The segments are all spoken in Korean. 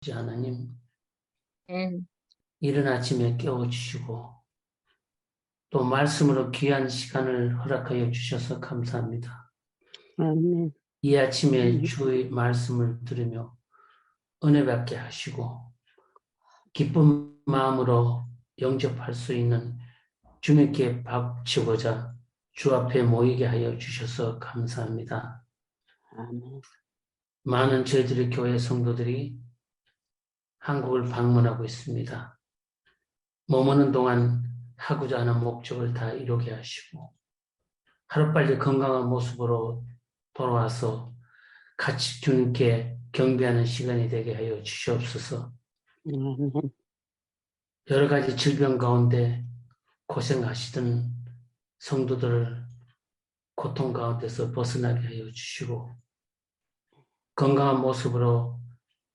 하나님, 아멘. 이른 아침에 깨워주시고, 또 말씀으로 귀한 시간을 허락하여 주셔서 감사합니다. 아멘. 이 아침에 주의 말씀을 들으며 은혜 받게 하시고, 기쁜 마음으로 영접할 수 있는 주님께 박치고자 주 앞에 모이게 하여 주셔서 감사합니다. 아멘. 많은 저희들의 교회 성도들이 한국을 방문하고 있습니다. 머무는 동안 하고자 하는 목적을 다 이루게 하시고, 하루빨리 건강한 모습으로 돌아와서 같이 주님께 경배하는 시간이 되게 하여 주시옵소서. 아멘. 여러 가지 질병 가운데 고생하시던 성도들을 고통 가운데서 벗어나게 하여 주시고, 건강한 모습으로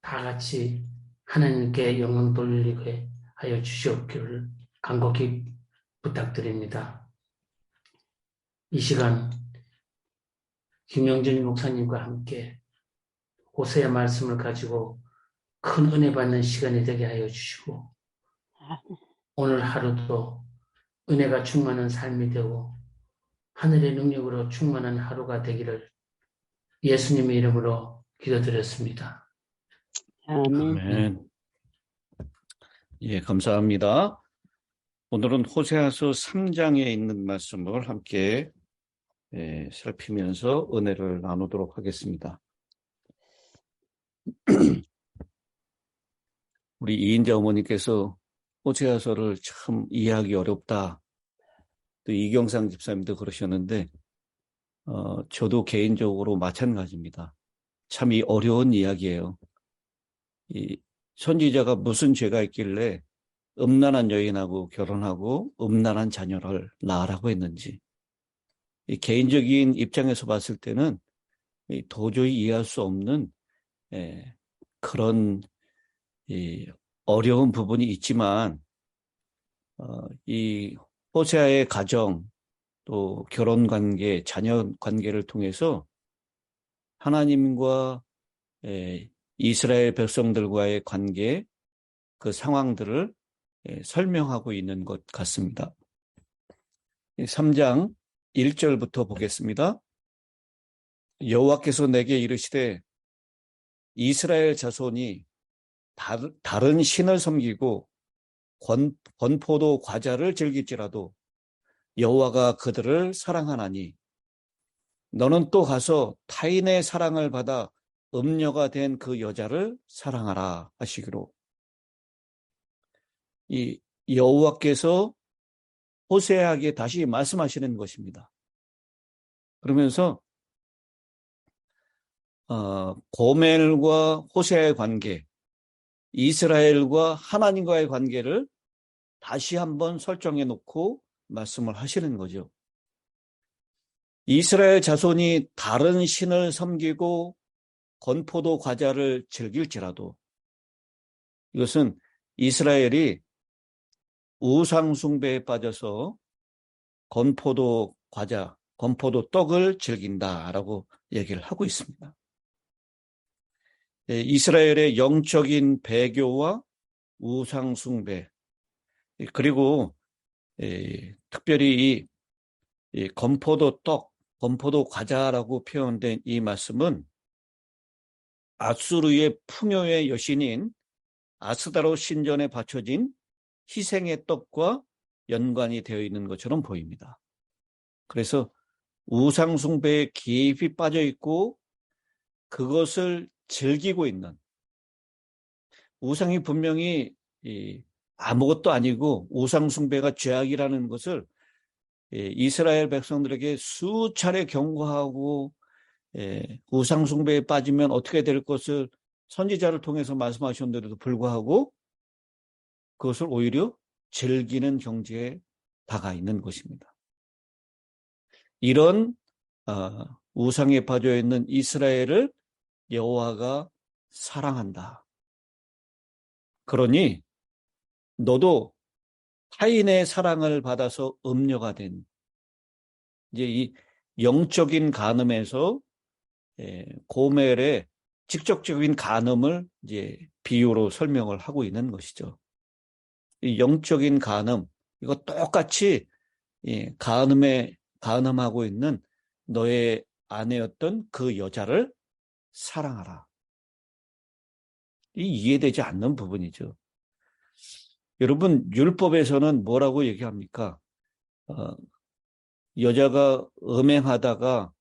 다 같이 하나님께 영광 돌리게 하여 주시옵기를 간곡히 부탁드립니다. 이 시간 김영준 목사님과 함께 호세의 말씀을 가지고 큰 은혜 받는 시간이 되게 하여 주시고, 오늘 하루도 은혜가 충만한 삶이 되고 하늘의 능력으로 충만한 하루가 되기를 예수님의 이름으로 기도드렸습니다. 아멘. 아멘. 예, 감사합니다. 오늘은 호세아서 3장에 있는 말씀을 함께 살피면서 은혜를 나누도록 하겠습니다. 우리 이인자 어머니께서 호세아서를 참 이해하기 어렵다. 또 이경상 집사님도 그러셨는데 저도 개인적으로 마찬가지입니다. 참 이 어려운 이야기예요. 이 선지자가 무슨 죄가 있길래 음란한 여인하고 결혼하고 음란한 자녀를 낳으라고 했는지, 이 개인적인 입장에서 봤을 때는 도저히 이해할 수 없는 그런 어려운 부분이 있지만, 이 호세아의 가정, 또 결혼 관계, 자녀 관계를 통해서 하나님과 이스라엘 백성들과의 관계, 그 상황들을 설명하고 있는 것 같습니다. 3장 1절부터 보겠습니다. 여호와께서 내게 이르시되 이스라엘 자손이 다른 신을 섬기고 건포도 과자를 즐길지라도 여호와가 그들을 사랑하나니 너는 또 가서 타인의 사랑을 받아 음녀가 된 그 여자를 사랑하라 하시기로. 이 여호와께서 호세아에게 다시 말씀하시는 것입니다. 그러면서 고멜과 호세아의 관계, 이스라엘과 하나님과의 관계를 다시 한번 설정해 놓고 말씀을 하시는 거죠. 이스라엘 자손이 다른 신을 섬기고 건포도 과자를 즐길지라도, 이것은 이스라엘이 우상 숭배에 빠져서 건포도 과자, 건포도 떡을 즐긴다라고 얘기를 하고 있습니다. 이스라엘의 영적인 배교와 우상 숭배, 그리고 특별히 이 건포도 떡, 건포도 과자라고 표현된 이 말씀은 아수르의 풍요의 여신인 아스다로 신전에 바쳐진 희생의 떡과 연관이 되어 있는 것처럼 보입니다. 그래서 우상 숭배에 깊이 빠져 있고 그것을 즐기고 있는, 우상이 분명히 아무것도 아니고 우상 숭배가 죄악이라는 것을 이스라엘 백성들에게 수차례 경고하고 우상 숭배에 빠지면 어떻게 될 것을 선지자를 통해서 말씀하셨는데도 불구하고 그것을 오히려 즐기는 경지에 다가 있는 것입니다. 이런 우상에 빠져 있는 이스라엘을 여호와가 사랑한다. 그러니 너도 타인의 사랑을 받아서 음녀가 된, 이제 이 영적인 간음에서 고멜의 직접적인 간음을 이제 비유로 설명을 하고 있는 것이죠. 이 영적인 간음, 이거 똑같이 간음하고 있는 너의 아내였던 그 여자를 사랑하라. 이 이해되지 않는 부분이죠. 여러분, 율법에서는 뭐라고 얘기합니까? 여자가 음행하다가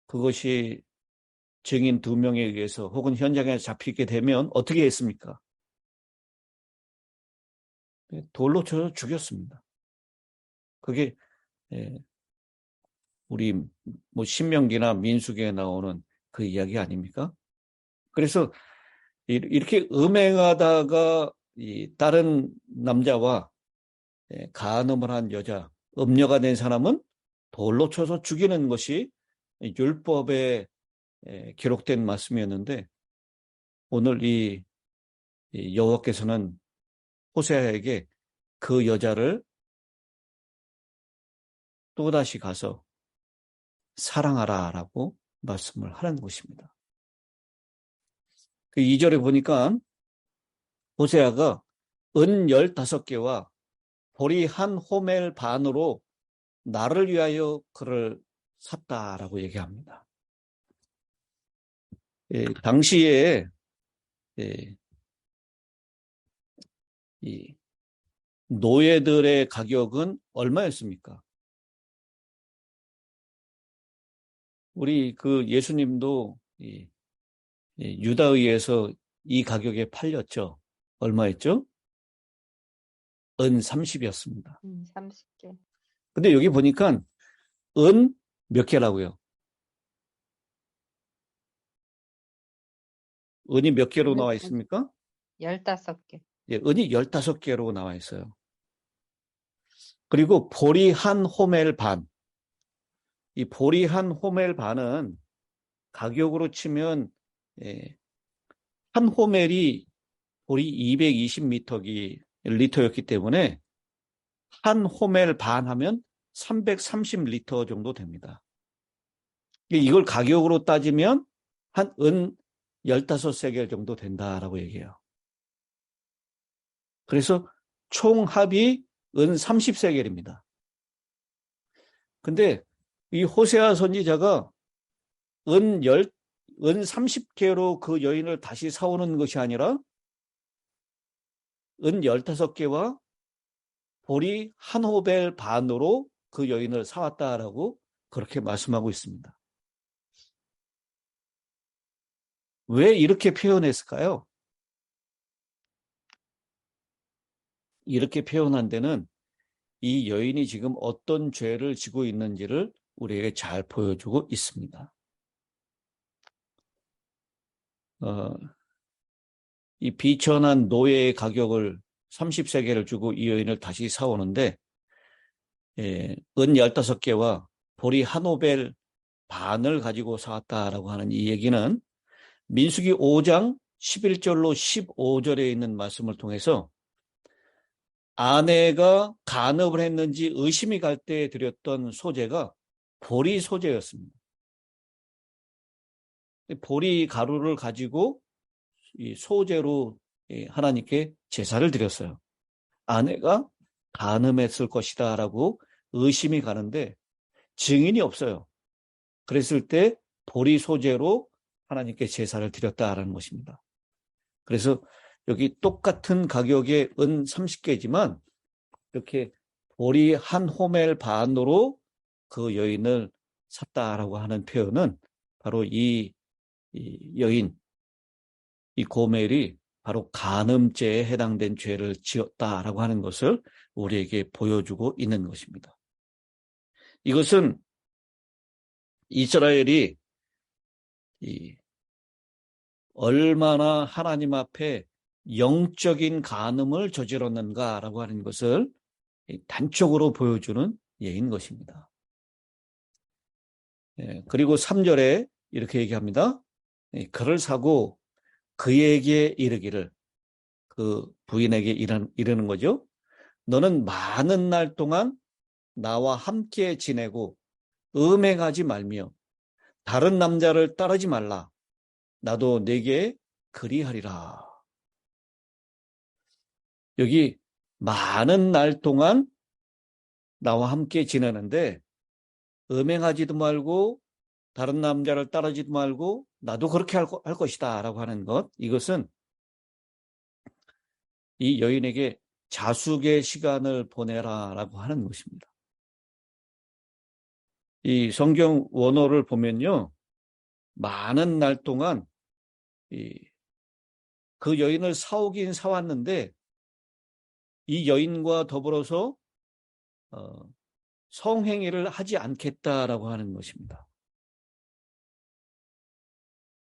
그것이 증인 2명에 의해서 혹은 현장에서 잡히게 되면 어떻게 했습니까? 돌로 쳐서 죽였습니다. 그게 우리 뭐 신명기나 민수기에 나오는 그 이야기 아닙니까? 그래서 이렇게 음행하다가 다른 남자와 간음을 한 여자, 음녀가 된 사람은 돌로 쳐서 죽이는 것이 율법에 기록된 말씀이었는데, 오늘 이 여호와께서는 호세아에게 그 여자를 또다시 가서 사랑하라라고 말씀을 하는 것입니다. 그 2절에 보니까 호세아가 은 15개와 보리 한 호멜 반으로 나를 위하여 그를 샀다라고 얘기합니다. 당시에 이 노예들의 가격은 얼마였습니까? 우리 그 예수님도 유다의에서 이 가격에 팔렸죠. 얼마였죠? 은 30이었습니다. 30개. 근데 여기 보니까 은 몇 개라고요? 은이 몇 개로 나와 있습니까? 15개. 예, 은이 15개로 나와 있어요. 그리고 보리 한 호멜 반. 이 보리 한 호멜 반은 가격으로 치면 한 호멜이 보리 220리터였기 때문에 한 호멜 반 하면 330리터 정도 됩니다. 이걸 가격으로 따지면 한 은 15세겔 정도 된다라고 얘기해요. 그래서 총 합이 은 30세겔입니다. 근데 이 호세아 선지자가 은 30개로 그 여인을 다시 사오는 것이 아니라 은 15개와 보리 한 호벨 반으로 그 여인을 사왔다라고 그렇게 말씀하고 있습니다. 왜 이렇게 표현했을까요? 이렇게 표현한 데는 이 여인이 지금 어떤 죄를 지고 있는지를 우리에게 잘 보여주고 있습니다. 이 비천한 노예의 가격을 30세겔을 주고 이 여인을 다시 사오는데 은 15개와 보리 한 오벨 반을 가지고 사왔다라고 하는 이 얘기는 민수기 5장 11절로 15절에 있는 말씀을 통해서 아내가 간음을 했는지 의심이 갈 때 드렸던 소재가 보리 소재였습니다. 보리 가루를 가지고 이 소재로 하나님께 제사를 드렸어요. 아내가 간음했을 것이다 라고 의심이 가는데 증인이 없어요. 그랬을 때 보리 소재로 하나님께 제사를 드렸다라는 것입니다. 그래서 여기 똑같은 가격의 은 30개지만 이렇게 보리 한 호멜 반으로 그 여인을 샀다라고 하는 표현은 바로 이 여인, 이 고멜이 바로 간음죄에 해당된 죄를 지었다라고 하는 것을 우리에게 보여주고 있는 것입니다. 이것은 이스라엘이 얼마나 하나님 앞에 영적인 간음을 저질렀는가라고 하는 것을 단적으로 보여주는 예인 것입니다. 그리고 3절에 이렇게 얘기합니다. 그를 사고 그에게 이르기를, 그 부인에게 이르는 거죠. 너는 많은 날 동안 나와 함께 지내고 음행하지 말며 다른 남자를 따르지 말라. 나도 네게 그리하리라. 여기 많은 날 동안 나와 함께 지내는데 음행하지도 말고 다른 남자를 따르지도 말고 나도 그렇게 할 것이다 라고 하는 것, 이것은 이 여인에게 자숙의 시간을 보내라 라고 하는 것입니다. 이 성경 원어를 보면요, 많은 날 동안 그 여인을 사오긴 사왔는데 이 여인과 더불어서 성행위를 하지 않겠다라고 하는 것입니다.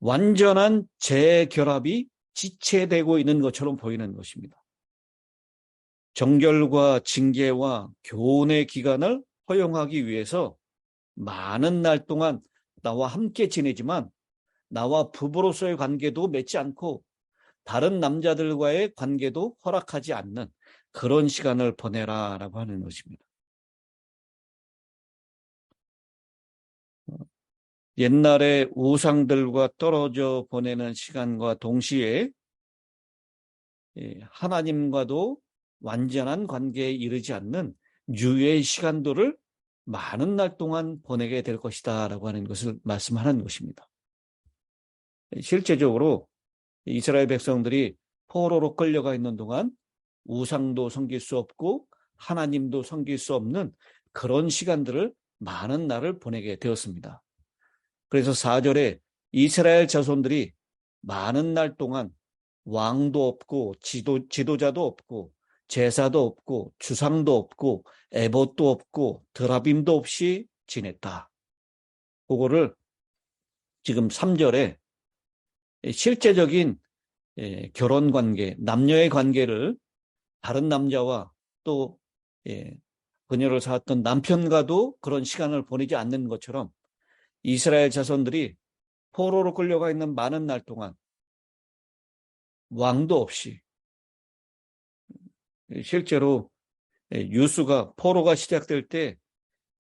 완전한 재결합이 지체되고 있는 것처럼 보이는 것입니다. 정결과 징계와 교훈의 기간을 허용하기 위해서 많은 날 동안 나와 함께 지내지만 나와 부부로서의 관계도 맺지 않고 다른 남자들과의 관계도 허락하지 않는 그런 시간을 보내라라고 하는 것입니다. 옛날에 우상들과 떨어져 보내는 시간과 동시에 하나님과도 완전한 관계에 이르지 않는 유예의 시간들을 많은 날 동안 보내게 될 것이다 라고 하는 것을 말씀하는 것입니다. 실제적으로 이스라엘 백성들이 포로로 끌려가 있는 동안 우상도 섬길 수 없고 하나님도 섬길 수 없는 그런 시간들을 많은 날을 보내게 되었습니다. 그래서 4절에 이스라엘 자손들이 많은 날 동안 왕도 없고 지도자도 없고 제사도 없고 주상도 없고 에봇도 없고 드라빔도 없이 지냈다. 그거를 지금 3절에 실제적인 결혼관계, 남녀의 관계를 다른 남자와 또 그녀를 낳았던 남편과도 그런 시간을 보내지 않는 것처럼 이스라엘 자손들이 포로로 끌려가 있는 많은 날 동안 왕도 없이, 실제로 유수가 포로가 시작될 때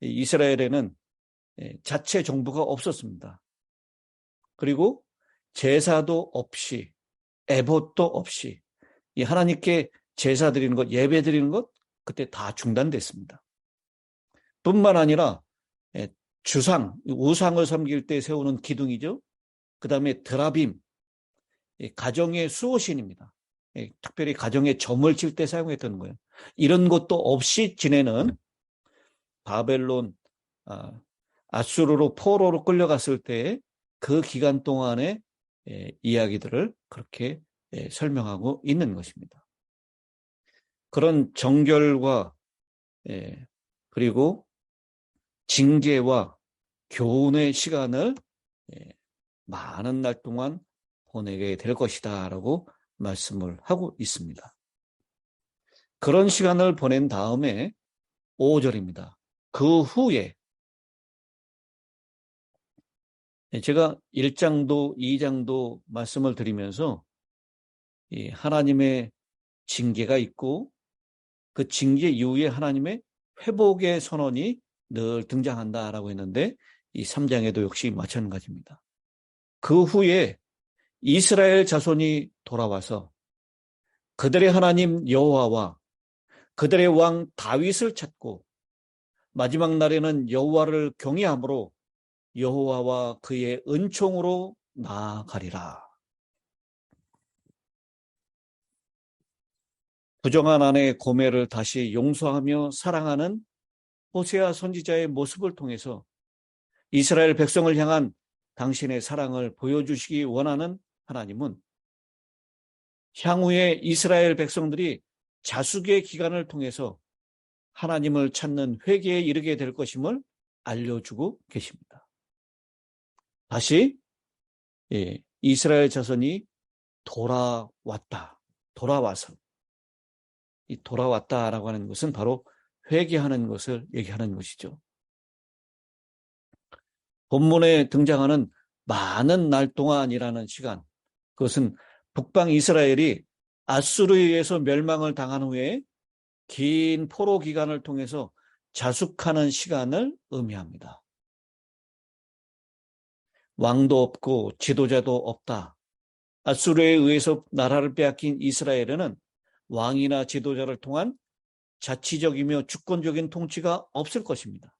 이스라엘에는 자체 정부가 없었습니다. 그리고 제사도 없이 에봇도 없이 이 하나님께 제사 드리는 것, 예배 드리는 것 그때 다 중단됐습니다. 뿐만 아니라 주상, 우상을 섬길 때 세우는 기둥이죠. 그 다음에 드라빔, 가정의 수호신입니다. 특별히 가정에 점을 칠 때 사용했던 거예요. 이런 것도 없이 지내는 바벨론, 아수르로 포로로 끌려갔을 때 그 기간 동안의 이야기들을 그렇게 설명하고 있는 것입니다. 그런 정결과 그리고 징계와 교훈의 시간을 많은 날 동안 보내게 될 것이다 라고 말씀을 하고 있습니다. 그런 시간을 보낸 다음에 5절입니다. 그 후에 제가 1장도 2장도 말씀을 드리면서 하나님의 징계가 있고 그 징계 이후에 하나님의 회복의 선언이 늘 등장한다라고 했는데 이 3장에도 역시 마찬가지입니다. 그 후에 이스라엘 자손이 돌아와서 그들의 하나님 여호와와 그들의 왕 다윗을 찾고 마지막 날에는 여호와를 경외함으로 여호와와 그의 은총으로 나아가리라. 부정한 아내의 고매를 다시 용서하며 사랑하는 호세아 선지자의 모습을 통해서 이스라엘 백성을 향한 당신의 사랑을 보여주시기 원하는 하나님은 향후에 이스라엘 백성들이 자숙의 기간을 통해서 하나님을 찾는 회개에 이르게 될 것임을 알려주고 계십니다. 다시 이스라엘 자손이 돌아와서 이 돌아왔다라고 하는 것은 바로 회개하는 것을 얘기하는 것이죠. 본문에 등장하는 많은 날 동안이라는 시간, 그것은 북방 이스라엘이 아수르에 의해서 멸망을 당한 후에 긴 포로 기간을 통해서 자숙하는 시간을 의미합니다. 왕도 없고 지도자도 없다. 아수르에 의해서 나라를 빼앗긴 이스라엘에는 왕이나 지도자를 통한 자치적이며 주권적인 통치가 없을 것입니다.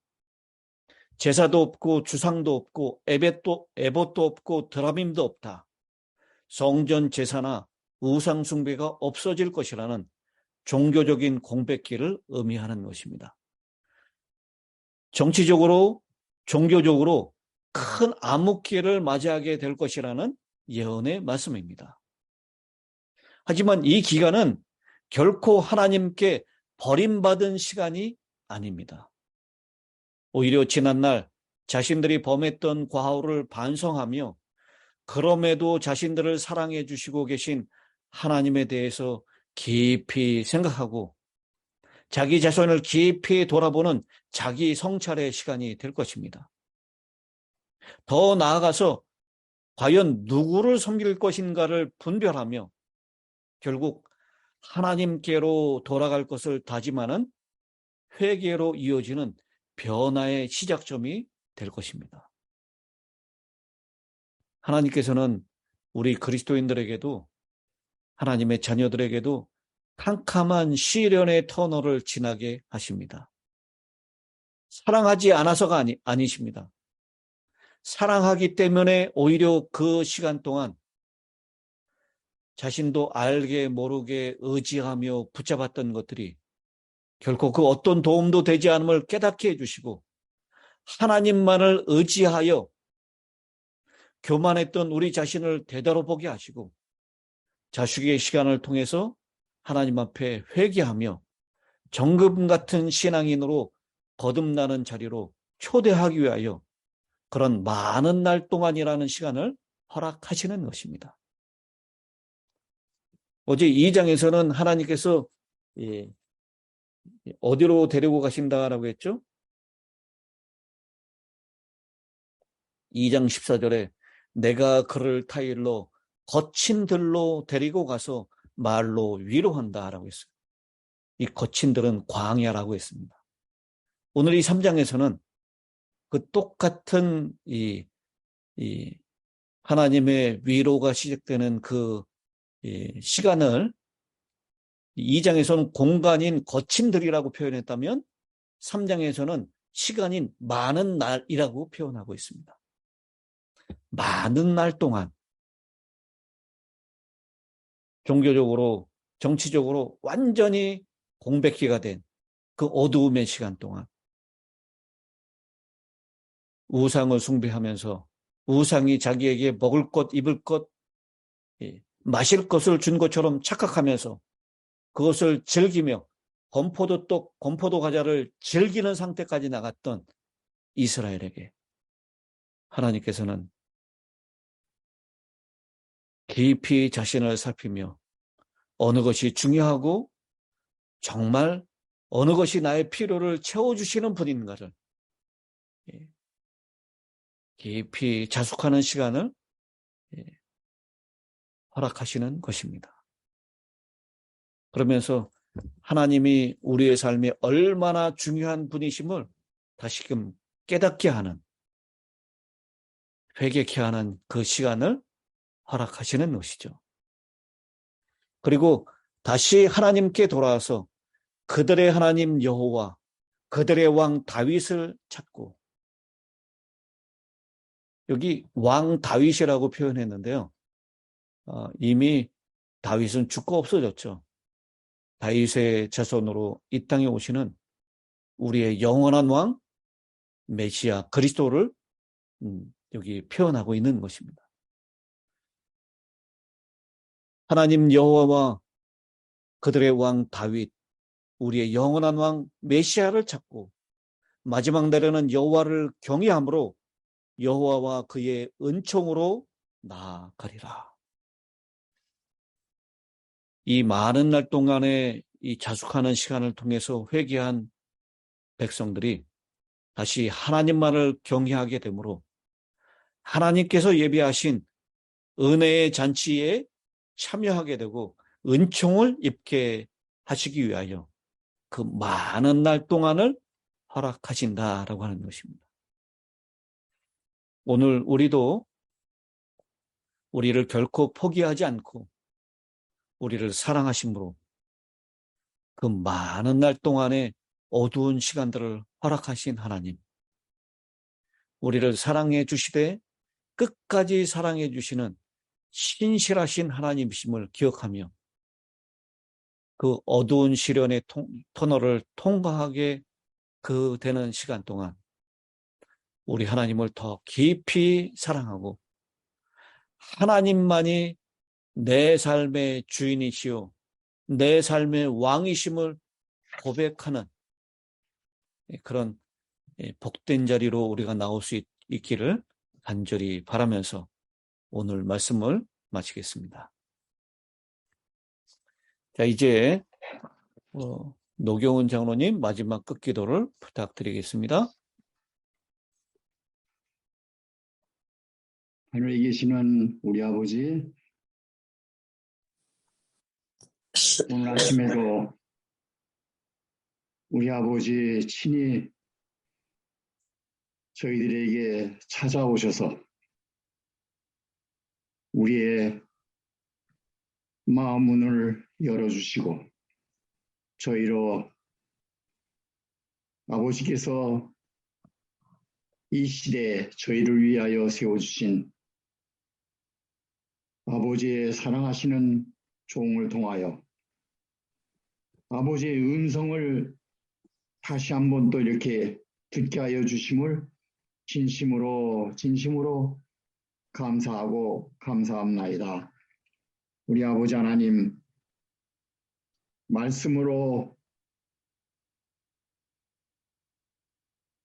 제사도 없고 주상도 없고 에봇도 없고 드라밈도 없다. 성전 제사나 우상 숭배가 없어질 것이라는 종교적인 공백기를 의미하는 것입니다. 정치적으로, 종교적으로 큰 암흑기를 맞이하게 될 것이라는 예언의 말씀입니다. 하지만 이 기간은 결코 하나님께 버림받은 시간이 아닙니다. 오히려 지난날 자신들이 범했던 과오를 반성하며 그럼에도 자신들을 사랑해 주시고 계신 하나님에 대해서 깊이 생각하고 자기 자신을 깊이 돌아보는 자기 성찰의 시간이 될 것입니다. 더 나아가서 과연 누구를 섬길 것인가를 분별하며 결국 하나님께로 돌아갈 것을 다짐하는 회개로 이어지는 변화의 시작점이 될 것입니다. 하나님께서는 우리 그리스도인들에게도 하나님의 자녀들에게도 캄캄한 시련의 터널을 지나게 하십니다. 사랑하지 않아서가 아니십니다. 사랑하기 때문에 오히려 그 시간 동안 자신도 알게 모르게 의지하며 붙잡았던 것들이 결코 그 어떤 도움도 되지 않음을 깨닫게 해주시고 하나님만을 의지하여 교만했던 우리 자신을 되돌아보게 하시고 자숙의 시간을 통해서 하나님 앞에 회개하며 정금 같은 신앙인으로 거듭나는 자리로 초대하기 위하여 그런 많은 날 동안이라는 시간을 허락하시는 것입니다. 어제 2장에서는 하나님께서 어디로 데리고 가신다라고 했죠? 2장 14절에 내가 그를 타일로 거친 들로 데리고 가서 말로 위로한다라고 했어요. 이 거친 들은 광야라고 했습니다. 오늘 이 3장에서는 그 똑같은 이 하나님의 위로가 시작되는 그 시간을 2장에서는 공간인 거친 들이라고 표현했다면 3장에서는 시간인 많은 날이라고 표현하고 있습니다. 많은 날 동안 종교적으로, 정치적으로 완전히 공백기가 된 그 어두움의 시간 동안 우상을 숭배하면서 우상이 자기에게 먹을 것, 입을 것, 마실 것을 준 것처럼 착각하면서 그것을 즐기며 건포도 과자를 즐기는 상태까지 나갔던 이스라엘에게 하나님께서는 깊이 자신을 살피며 어느 것이 중요하고 정말 어느 것이 나의 필요를 채워주시는 분인가를 깊이 자숙하는 시간을 허락하시는 것입니다. 그러면서 하나님이 우리의 삶에 얼마나 중요한 분이심을 다시금 깨닫게 하는, 회개케 하는 그 시간을 허락하시는 것이죠. 그리고 다시 하나님께 돌아와서 그들의 하나님 여호와, 그들의 왕 다윗을 찾고, 여기 왕 다윗이라고 표현했는데요. 이미 다윗은 죽고 없어졌죠. 다윗의 자손으로 이 땅에 오시는 우리의 영원한 왕 메시아 그리스도를 여기 표현하고 있는 것입니다. 하나님 여호와와 그들의 왕 다윗, 우리의 영원한 왕 메시아를 찾고 마지막 날에는 여호와를 경외함으로 여호와와 그의 은총으로 나아가리라. 이 많은 날 동안의 이 자숙하는 시간을 통해서 회개한 백성들이 다시 하나님만을 경외하게 되므로 하나님께서 예비하신 은혜의 잔치에 참여하게 되고 은총을 입게 하시기 위하여 그 많은 날 동안을 허락하신다라고 하는 것입니다. 오늘 우리도 우리를 결코 포기하지 않고 우리를 사랑하심으로 그 많은 날 동안의 어두운 시간들을 허락하신 하나님, 우리를 사랑해 주시되 끝까지 사랑해 주시는 신실하신 하나님이심을 기억하며 그 어두운 시련의 터널을 통과하게 되는 시간 동안 우리 하나님을 더 깊이 사랑하고 하나님만이 내 삶의 주인이시오 내 삶의 왕이심을 고백하는 그런 복된 자리로 우리가 나올 수 있기를 간절히 바라면서 오늘 말씀을 마치겠습니다. 자, 이제 노경은 장로님 마지막 끝기도를 부탁드리겠습니다. 하늘에 계시는 우리 아버지, 오늘 아침에도 우리 아버지 친히 저희들에게 찾아오셔서 우리의 마음 문을 열어주시고 저희로 아버지께서 이 시대에 저희를 위하여 세워주신 아버지의 사랑하시는 종을 통하여 아버지의 음성을 다시 한번 또 이렇게 듣게 하여 주심을 진심으로 감사하고 감사합나이다. 우리 아버지 하나님, 말씀으로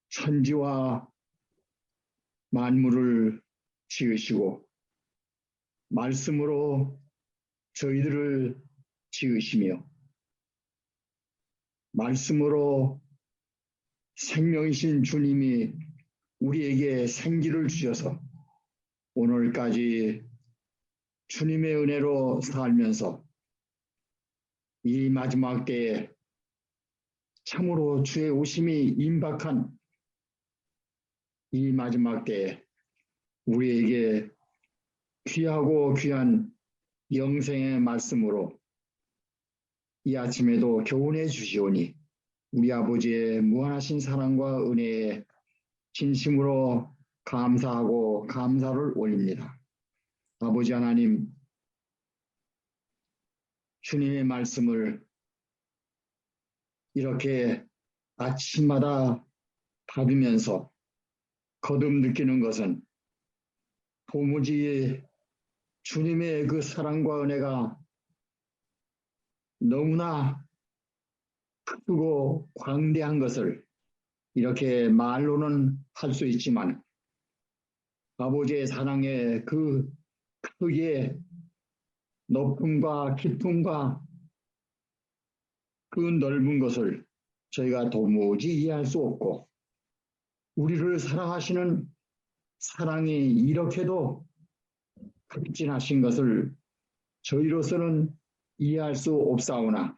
천지와 만물을 지으시고 말씀으로 저희들을 지으시며 말씀으로 생명이신 주님이 우리에게 생기를 주셔서 오늘까지 주님의 은혜로 살면서 이 마지막 때에 참으로 주의 오심이 임박한 이 마지막 때에 우리에게 귀하고 귀한 영생의 말씀으로 이 아침에도 교훈해 주시오니 우리 아버지의 무한하신 사랑과 은혜에 진심으로 감사하고 감사를 올립니다. 아버지 하나님, 주님의 말씀을 이렇게 아침마다 받으면서 거듭 느끼는 것은 도무지 주님의 그 사랑과 은혜가 너무나 크고 광대한 것을 이렇게 말로는 할 수 있지만 아버지의 사랑의 그 크기의 높음과 깊음과 그 넓은 것을 저희가 도무지 이해할 수 없고 우리를 사랑하시는 사랑이 이렇게도 극진하신 것을 저희로서는 이해할 수 없사오나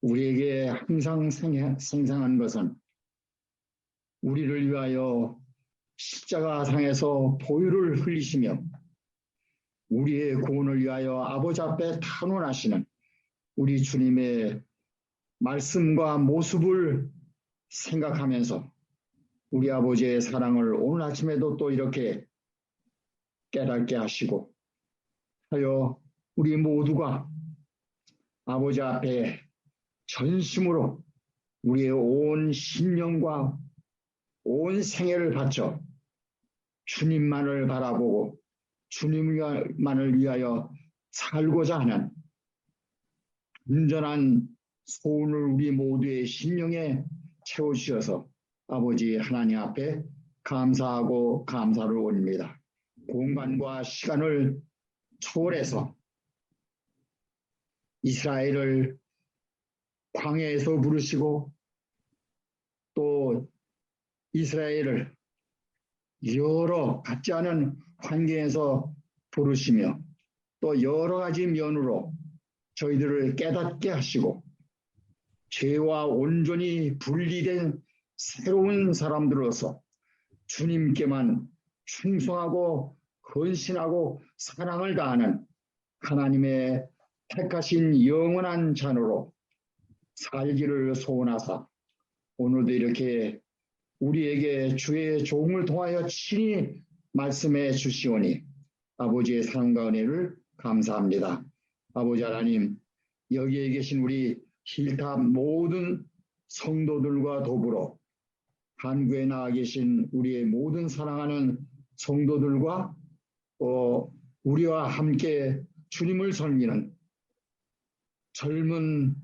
우리에게 항상 생생한 것은 우리를 위하여 십자가상에서 보혈을 흘리시며 우리의 구원을 위하여 아버지 앞에 탄원하시는 우리 주님의 말씀과 모습을 생각하면서 우리 아버지의 사랑을 오늘 아침에도 또 이렇게 깨닫게 하시고 하여 우리 모두가 아버지 앞에 전심으로 우리의 온 신령과 온 생애를 바쳐 주님만을 바라보고 주님만을 위하여 살고자 하는 온전한 소원을 우리 모두의 심령에 채워주셔서 아버지 하나님 앞에 감사하고 감사를 올립니다. 공간과 시간을 초월해서 이스라엘을 광야에서 부르시고 또 이스라엘을 여러 같지 않은 환경에서 부르시며 또 여러 가지 면으로 저희들을 깨닫게 하시고 죄와 온전히 분리된 새로운 사람들로서 주님께만 충성하고 헌신하고 사랑을 다하는 하나님의 택하신 영원한 자녀로 살기를 소원하사 오늘도 이렇게 우리에게 주의 종을 통하여 친히 말씀해 주시오니 아버지의 사랑과 은혜를 감사합니다. 아버지 하나님, 여기에 계신 우리 힐탑 모든 성도들과 더불어 한국에 나와 계신 우리의 모든 사랑하는 성도들과 우리와 함께 주님을 섬기는 젊은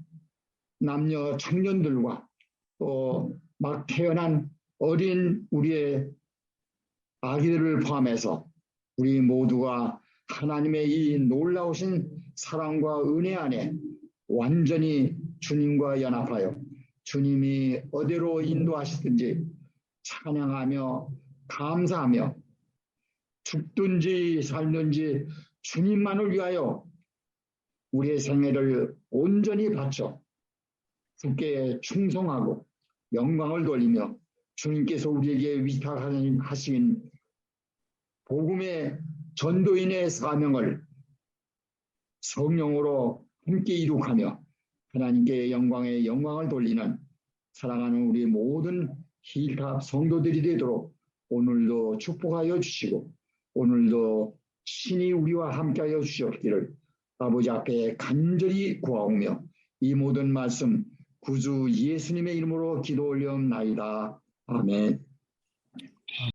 남녀 청년들과 또 막 태어난 어린 우리의 아기들을 포함해서 우리 모두가 하나님의 이 놀라우신 사랑과 은혜 안에 완전히 주님과 연합하여 주님이 어디로 인도하시든지 찬양하며 감사하며 죽든지 살든지 주님만을 위하여 우리의 생애를 온전히 바쳐 주께 충성하고 영광을 돌리며 주님께서 우리에게 위탁하신 복음의 전도인의 사명을 성령으로 함께 이룩하며 하나님께 영광을 돌리는 사랑하는 우리 모든 힐탑 성도들이 되도록 오늘도 축복하여 주시고 오늘도 신이 우리와 함께하여 주시옵기를 아버지 앞에 간절히 구하오며 이 모든 말씀 구주 예수님의 이름으로 기도 올려옵나이다. 아멘.